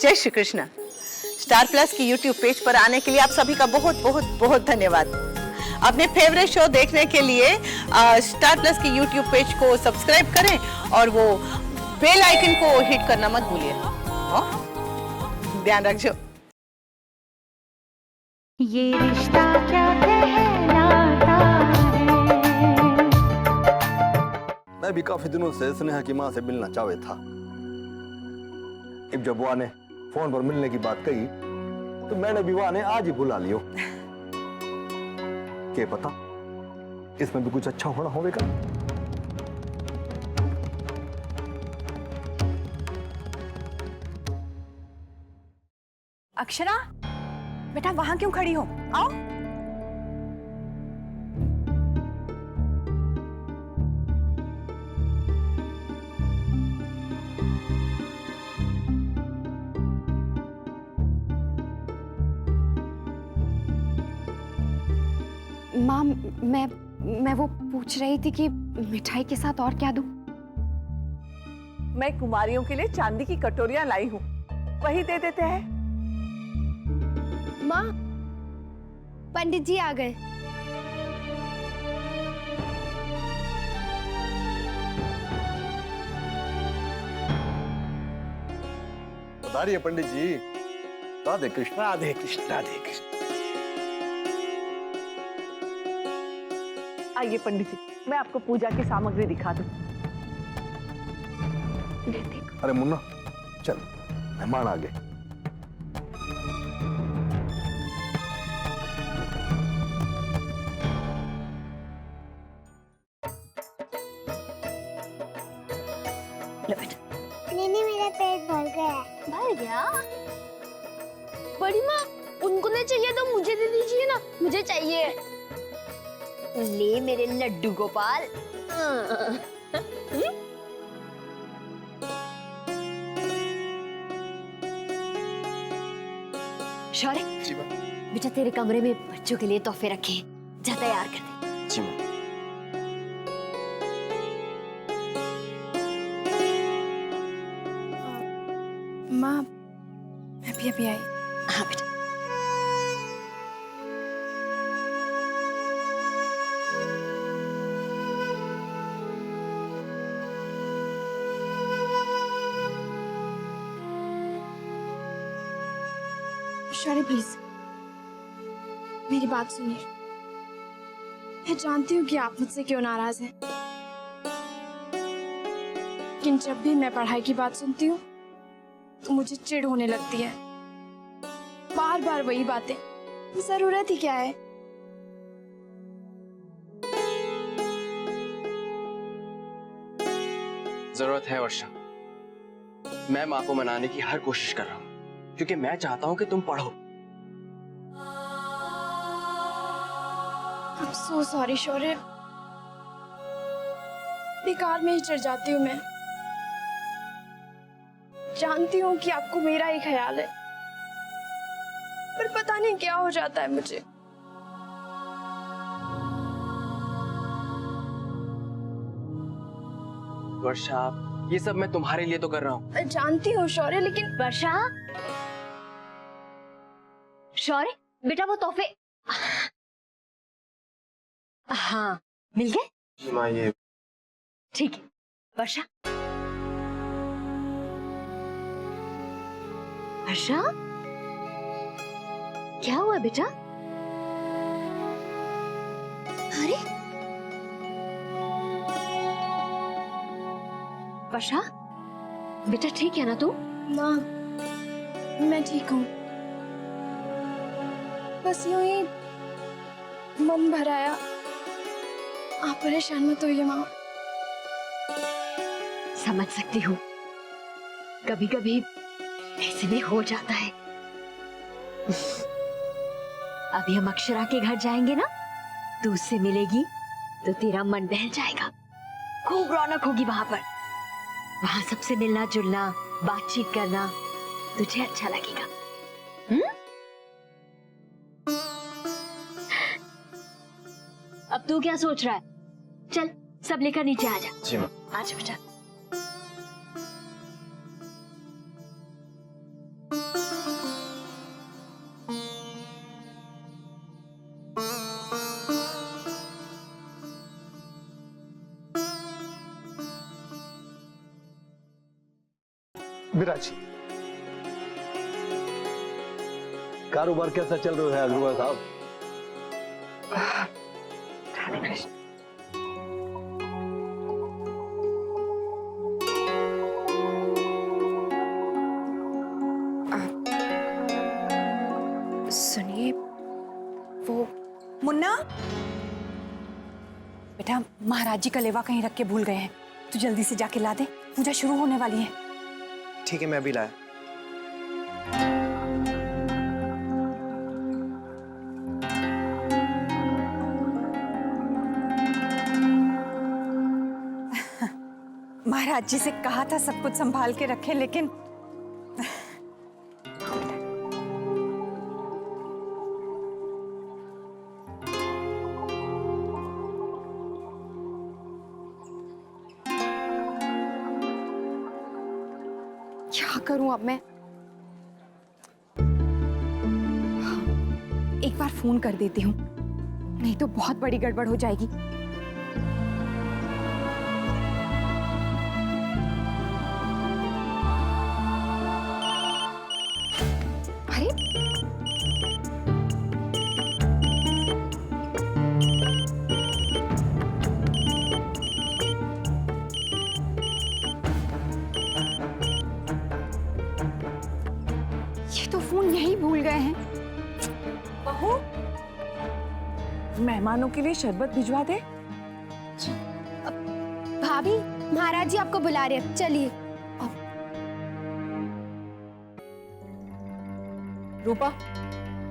जय Shri Krishna. Star plus की YouTube page पर आने के लिए आप सभी का बहुत बहुत बहुत धन्यवाद। अपने फेवरेट शो देखने के लिए स्टार प्लस की यूट्यूब पेज को सब्सक्राइब करें और वो बेल आइकन को हिट करना मत भूलिए। ध्यान रखिए। ये रिश्ता क्या कहलाता है। मैं भी काफी दिनों से स्नेहा की माँ से मिलना चाहे था। अब जब बुआ ने फोन पर मिलने की बात कही तो मैंने भी बुआ ने आज ही बुला लियो। क्या पता इसमें भी कुछ अच्छा होना होगा। अक्षरा, बेटा वहां क्यों खड़ी हो? आओ। माँ, मैं वो पूछ रही थी कि मिठाई के साथ और क्या दूं? मैं कुमारियों के लिए चांदी की कटोरियां लाई हूँ, वही दे देते हैं। माँ, पंडित जी आ गए। बता रही है पंडित जी। राधे कृष्ण। राधे कृष्ण, राधे कृष्ण। आइए पंडित जी, मैं आपको पूजा की सामग्री दिखा दूं। अरे मुन्ना चल, मेहमान आ गए। नहीं, मेरा पेट भर गया। भर गया? बड़ी माँ, उनको नहीं चाहिए तो मुझे दे दीजिए ना, मुझे चाहिए। ले मेरे लड्डू गोपाल। शौर्य, बेटा तेरे कमरे में बच्चों के लिए तोहफे रखे हैं, जा तैयार कर दे। जी माँ। माँ, मैं अभी आई। हाँ बेटा। शौर्य प्लीज मेरी बात सुनिए। मैं जानती हूँ कि आप मुझसे क्यों नाराज हैं, लेकिन जब भी मैं पढ़ाई की बात सुनती हूँ तो मुझे चिढ़ होने लगती है। बार बार वही बातें, जरूरत ही क्या है? जरूरत है वर्षा। मैं माँ को मनाने की हर कोशिश कर रहा हूँ क्योंकि मैं चाहता हूँ कि तुम पढ़ो। I'm so sorry शौर्य, बेकार में ही चिढ़ जाती हूँ मैं। जानती हूँ कि आपको मेरा ही ख्याल है, पर पता नहीं क्या हो जाता है मुझे। वर्षा, ये सब मैं तुम्हारे लिए तो कर रहा हूँ। मैं जानती हूँ शौर्य, लेकिन वर्षा, शौर्य बेटा वो तोहफे। हाँ मिल गए? जी माँ, ये ठीक है। वर्षा, वर्षा क्या हुआ बेटा? अरे वर्षा, बेटा ठीक है ना तू? माँ, मैं ठीक हूँ, बस यूं ही मन भर आया। आप परेशान मत होइए माँ। समझ सकती हूँ, कभी कभी ऐसे भी हो जाता है। अभी हम अक्षरा के घर जाएंगे ना, तू उससे मिलेगी तो तेरा मन बहल जाएगा। खूब रौनक होगी वहां पर। वहां सबसे मिलना जुलना, बातचीत करना तुझे अच्छा लगेगा। अब तू क्या सोच रहा है? चल सब लेकर नीचे आ जा। जी माँ। आजा बेटा। विराज, कारोबार कैसा चल रहा है अग्रवाल साहब? राधे कृष्ण। सुनिए, वो मुन्ना बेटा, महाराज जी का लेवा कहीं रख के भूल गए हैं, तू जल्दी से जाके ला दे, पूजा शुरू होने वाली है। ठीक है, मैं अभी लाया। महाराज जी से कहा था सब कुछ संभाल के रखें, लेकिन क्या करूं अब मैं? एक बार फोन कर देती हूँ, नहीं तो बहुत बड़ी गड़बड़ हो जाएगी। अरे ये तो फोन यहीं भूल गए हैं। बहू, मेहमानों के लिए शरबत भिजवा दे। भाभी, महाराज जी आपको बुला रहे हैं, चलिए। रूपा,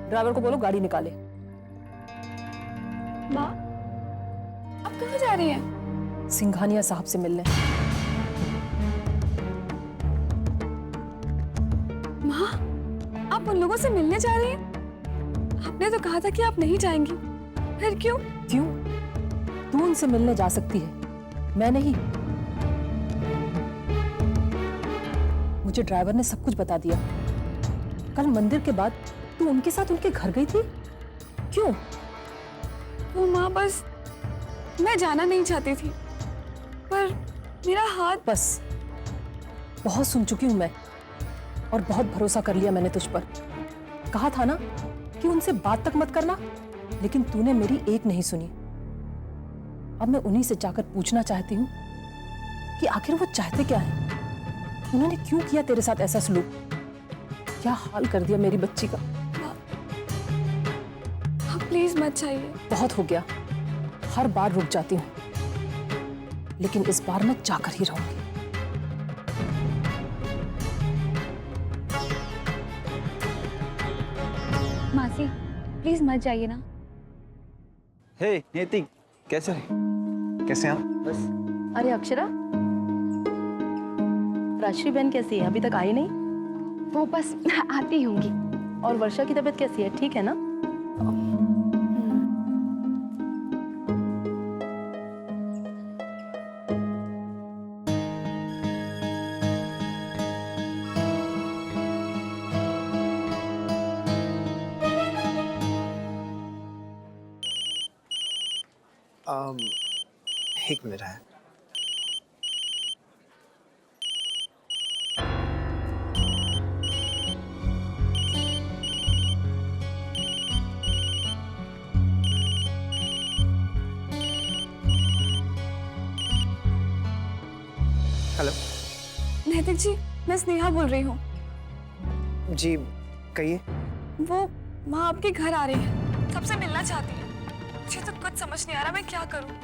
ड्राइवर को बोलो गाड़ी निकाले। माँ, आप कहाँ जा रही हैं? सिंघानिया साहब से मिलने। माँ, आप उन लोगों से मिलने जा रही हैं? आपने तो कहा था कि आप नहीं जाएंगी, फिर क्यों? क्यों? तू उनसे मिलने जा सकती है, मैं नहीं। मुझे ड्राइवर ने सब कुछ बता दिया। कल मंदिर के बाद तू उनके साथ उनके घर गई थी, क्यों? वो माँ, बस मैं जाना नहीं चाहती थी, पर मेरा हाथ। बस, बहुत सुन चुकी हूं मैं, और बहुत भरोसा कर लिया मैंने तुझ पर। कहा था ना कि उनसे बात तक मत करना, लेकिन तूने मेरी एक नहीं सुनी। अब मैं उन्हीं से जाकर पूछना चाहती हूँ कि आखिर वो चाहते क्या हैं? उन्होंने क्यों किया तेरे साथ ऐसा सलूक? क्या हाल कर दिया मेरी बच्ची का। आप प्लीज मत जाइए। बहुत हो गया, हर बार रुक जाती हूँ, लेकिन इस बार मैं जाकर ही रहूंगी। मासी, प्लीज मत जाइए ना। हे नियति, कैसे कैसे आप? बस। अरे अक्षरा, राजश्री बहन कैसी है? अभी तक आई नहीं? वो बस आती होंगी। और वर्षा की तबीयत कैसी है? ठीक है ना? एक मिनट है। हेलो नैतिक जी, मैं स्नेहा बोल रही हूँ। जी, कहिए। वो माँ आपके घर आ रही है, सबसे मिलना चाहती है। मुझे तो कुछ समझ नहीं आ रहा मैं क्या करूँ।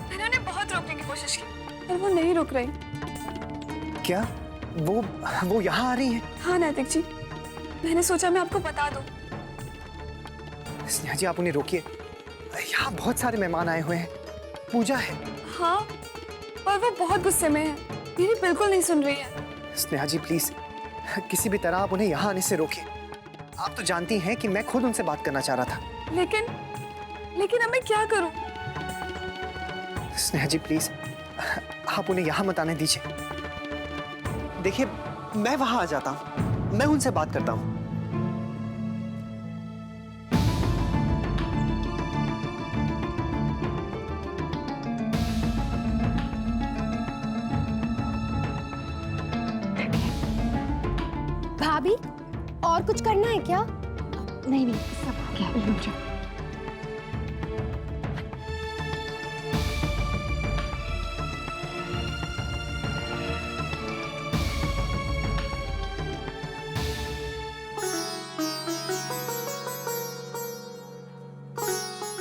मैंने उन्हें बहुत रोकने की कोशिश की, पर वो नहीं रुक रही। क्या वो यहाँ आ रही है? हाँ नैतिक जी, मैंने सोचा मैं आपको बता दूं। स्नेहा जी, आप उन्हें रोकिए। यहाँ बहुत सारे मेहमान आए हुए हैं, पूजा है। हाँ, पर वो बहुत गुस्से में है, मेरी बिल्कुल नहीं सुन रही है। स्नेहा जी प्लीज, किसी भी तरह आप उन्हें यहाँ आने से रोकिए। आप तो जानती हैं कि मैं खुद उनसे बात करना चाह रहा था। लेकिन अब मैं क्या करूं? स्नेहा जी प्लीज, आप उन्हें यहाँ मत आने दीजिए। देखिए, मैं वहां आ जाता हूँ, मैं उनसे बात करता हूँ। भाभी और कुछ करना है क्या? नहीं नहीं, सब हो गया, रुक जाओ।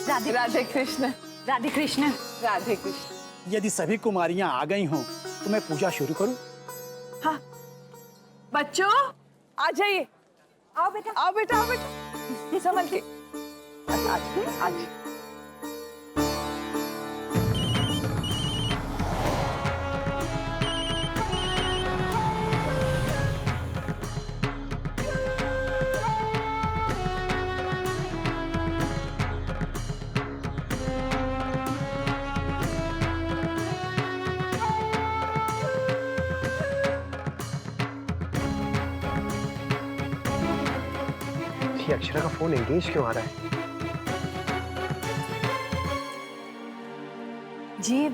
राधे राधे कृष्ण। राधे कृष्ण। राधे कृष्ण। यदि सभी कुमारियां आ गई हों तो मैं पूजा शुरू करूं? हाँ बच्चों आ जाइए। आओ बेटा, आओ बेटा, आओ बेटा, संभल के। आज ये अक्षरा का फोन एंगेज क्यों आ रहा है? जी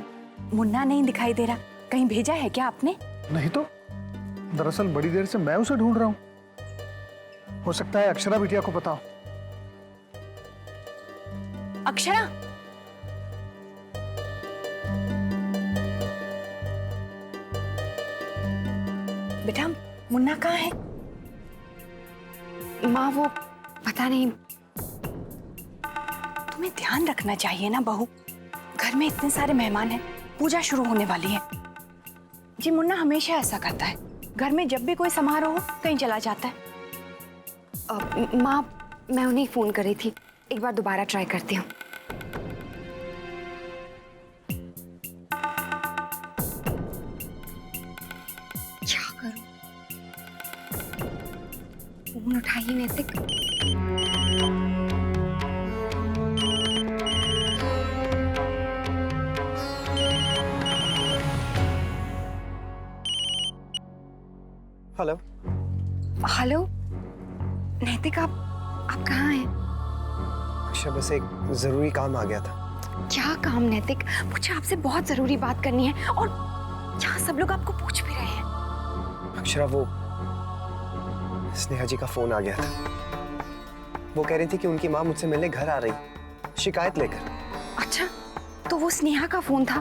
मुन्ना नहीं दिखाई दे रहा, कहीं भेजा है क्या आपने? नहीं तो, दरअसल बड़ी देर से मैं उसे ढूंढ रहा हूँ। हो सकता है अक्षरा बिटिया को पता हो। अक्षरा, बेटा मुन्ना कहाँ है? माँ वो पता नहीं। तुम्हें ध्यान रखना चाहिए ना बहू, घर में इतने सारे मेहमान हैं, पूजा शुरू होने वाली है। जी मुन्ना हमेशा ऐसा करता है, घर में जब भी कोई समारोह हो कहीं चला जाता है। माँ मैं उन्हें फोन कर रही थी, एक बार दोबारा ट्राई करती हूँ। क्या करूं? फोन उठाइए नैतिक। हेलो। हेलो नैतिक, आप कहाँ हैं? अक्षरा, बस एक जरूरी काम आ गया था। क्या काम नैतिक? मुझे आपसे बहुत जरूरी बात करनी है और यहाँ सब लोग आपको पूछ भी रहे हैं। अक्षरा, वो स्नेहा जी का फोन आ गया था। वो कह रही थी कि उनकी माँ मुझसे मिलने घर आ रही, शिकायत लेकर। अच्छा, तो वो स्नेहा का फोन था।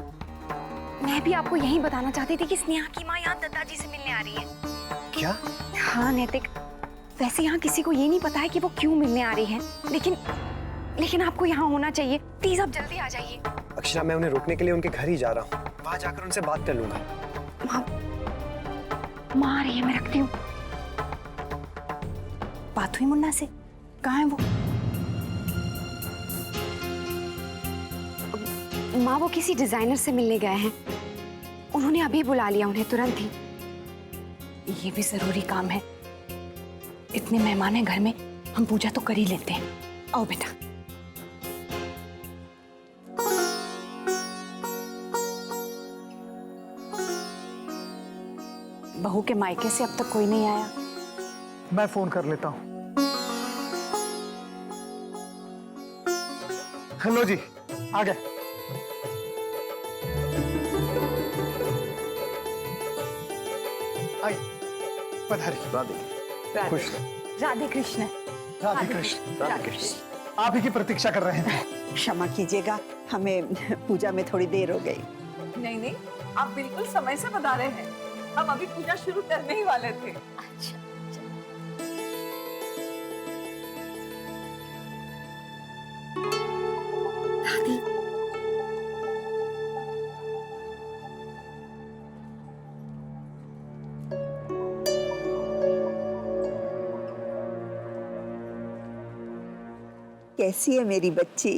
मैं भी आपको यही बताना चाहती थी कि स्नेहा की माँ यहाँ दत्ता जी से मिलने आ रही है। क्या? हाँ नैतिक, वैसे यहाँ किसी को ये नहीं पता है कि वो क्यों मिलने आ रही है, लेकिन आपको यहाँ होना चाहिए। प्लीज आप जल्दी आ जाइए। अक्षरा, मैं उन्हें रोकने के लिए उनके घर ही जा रहा हूँ। वहां जाकर उनसे बात कर लूंगा। माँ आ रही है, मैं रखती हूँ। बात हुई मुन्ना से? कहाँ है वो? माँ वो किसी डिजाइनर से मिलने गए हैं, उन्होंने अभी बुला लिया उन्हें तुरंत ही। ये भी जरूरी काम है, इतने मेहमान हैं घर में, हम पूजा तो कर ही लेते हैं। आओ बेटा। बहू के मायके से अब तक कोई नहीं आया। मैं फोन कर लेता हूँ। हेलो जी, आ गए। आई, पधारी। राधे खुश रहो। राधे कृष्ण। राधे कृष्ण। राधे कृष्ण। आप ही की प्रतीक्षा कर रहे थे। क्षमा कीजिएगा, हमें पूजा में थोड़ी देर हो गई। नहीं नहीं, आप बिल्कुल समय से बता रहे हैं, हम अभी पूजा शुरू करने ही वाले थे। अच्छा, दादी, कैसी है मेरी बच्ची?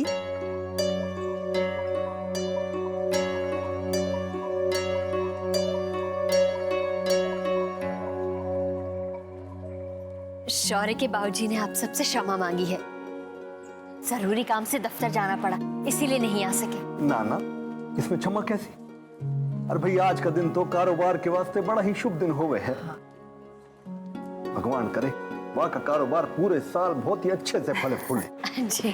शौर्य के बाबूजी ने आप सबसे क्षमा मांगी है। जरूरी काम से दफ्तर जाना पड़ा, इसीलिए नहीं आ सके। ना ना, इसमें क्षमा कैसी? अरे भाई, आज का दिन तो कारोबार के वास्ते बड़ा ही शुभ दिन होवे है। भगवान करे वहाँ का कारोबार पूरे साल बहुत ही अच्छे से फले फूले। जी।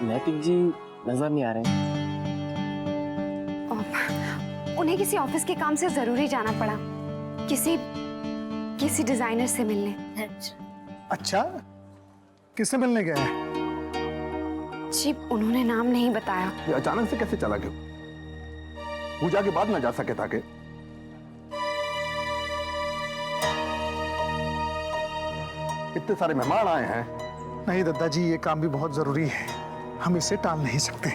नैतिक जी नजर नहीं आ रहे हैं। उन्हें किसी ऑफिस के काम से जरूरी जाना पड़ा, किसी डिजाइनर से मिलने। अच्छा, किससे मिलने गए हैं? जी उन्होंने नाम नहीं बताया। ये अचानक से कैसे चला गया? पूजा के बाद ना जा सके था के? इतने सारे मेहमान आए हैं। नहीं दद्दा जी, ये काम भी बहुत जरूरी है, हम इसे टाल नहीं सकते।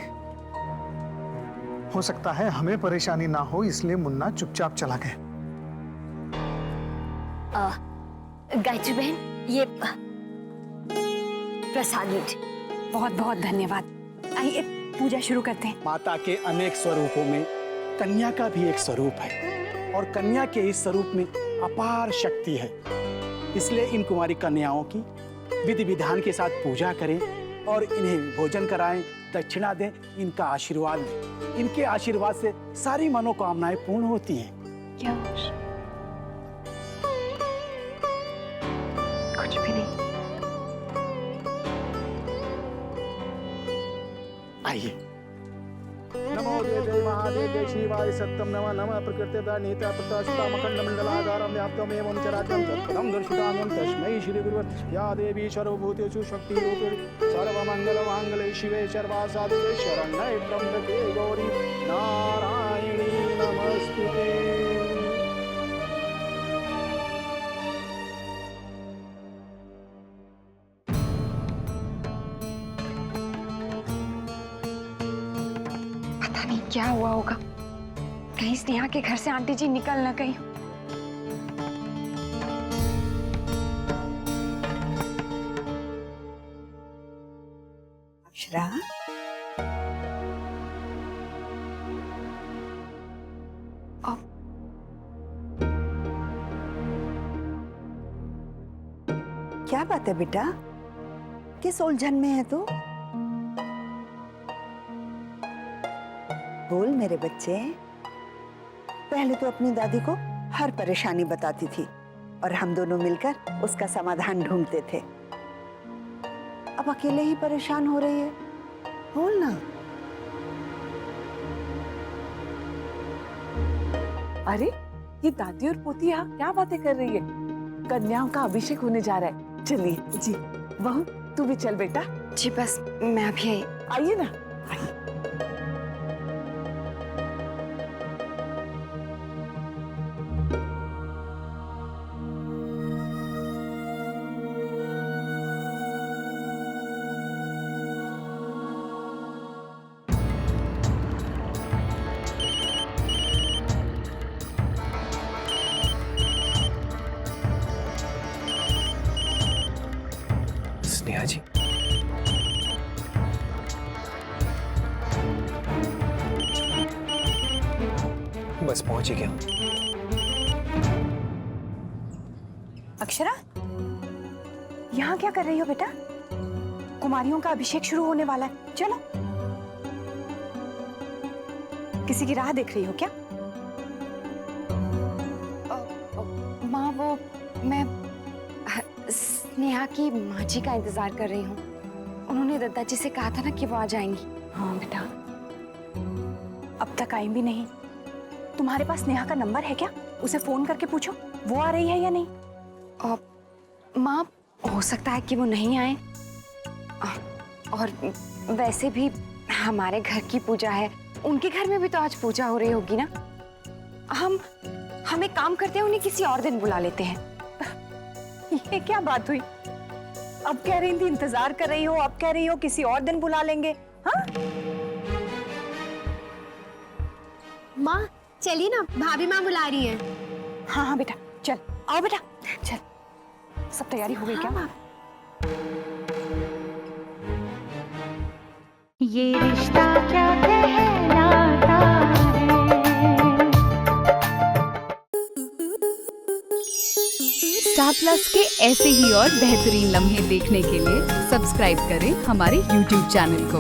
हो सकता है हमें परेशानी ना हो, इसलिए मुन्ना चुपचाप चला गया। गायत्री बहन, ये प्रसाद लीजिए। बहुत बहुत धन्यवाद। आइए पूजा शुरू करते हैं। माता के अनेक स्वरूपों में कन्या का भी एक स्वरूप है, और कन्या के इस स्वरूप में अपार शक्ति है। इसलिए इन कुमारी कन्याओं की विधि विधान के साथ पूजा करें और इन्हें भोजन कराएं, दक्षिणा दें, इनका आशीर्वाद लें। इनके आशीर्वाद से सारी मनोकामनाएं पूर्ण होती हैं। क्या? कुछ भी नहीं। आइए। नमो देव महादेव जय शिवाय सत्यम नमः नमः प्रकृते नीता प्रताशिता मखंड मंडलाधारम व्याप्तम एवं चराचरं तत्पदं दर्शितां तस्मै श्री गुरुवे या देवी सर्वभूतेषु शक्ति रूपेण सर्वमंगल मांगल्ये शिवे सर्वासाधिके शरण्ये त्र्यंबके गौरी नारायणी नमस्तुते। क्या हुआ होगा? कहीं स्नेहा के घर से आंटी जी निकल ना गई। अक्षरा, क्या बात है बेटा? किस उलझन में है तू? बोल मेरे बच्चे। पहले तो अपनी दादी को हर परेशानी बताती थी और हम दोनों मिलकर उसका समाधान ढूंढते थे। अब अकेले ही परेशान हो रही है। बोल ना। अरे ये दादी और पोती यहाँ क्या बातें कर रही है? कन्याओं का अभिषेक होने जा रहा है। चलिए जी। बहू तू भी चल बेटा। जी बस मैं अभी आई। आइए ना, आइए। स्नेहा जी, बस पहुंच ही गया। अक्षरा, यहाँ क्या कर रही हो बेटा? कुमारियों का अभिषेक शुरू होने वाला है, चलो। किसी की राह देख रही हो क्या? माँ, वो मैं स्नेहा की माँ जी का इंतजार कर रही हूँ। उन्होंने दद्दा जी से कहा था ना कि वो आ जाएंगी। हाँ बेटा। अब तक आई भी नहीं। तुम्हारे पास स्नेहा का नंबर है क्या? उसे फोन करके पूछो वो आ रही है या नहीं। माँ, हो सकता है कि वो नहीं आए। और वैसे भी हमारे घर की पूजा है, उनके घर में भी तो आज पूजा हो रही होगी ना। हम एक काम करते हैं, उन्हें किसी और दिन बुला लेते हैं। ये क्या बात हुई? अब कह रही थी इंतजार कर रही हो, अब कह रही हो किसी और दिन बुला लेंगे। हाँ माँ चलिए ना, भाभी माँ बुला रही हैं। हाँ हाँ बेटा, चल आओ बेटा, चल। सब तैयारी हो गई क्या? हाँ। ये रिश्ता क्या कहलाता है। स्टार प्लस के ऐसे ही और बेहतरीन लम्हे देखने के लिए सब्सक्राइब करें हमारे YouTube चैनल को।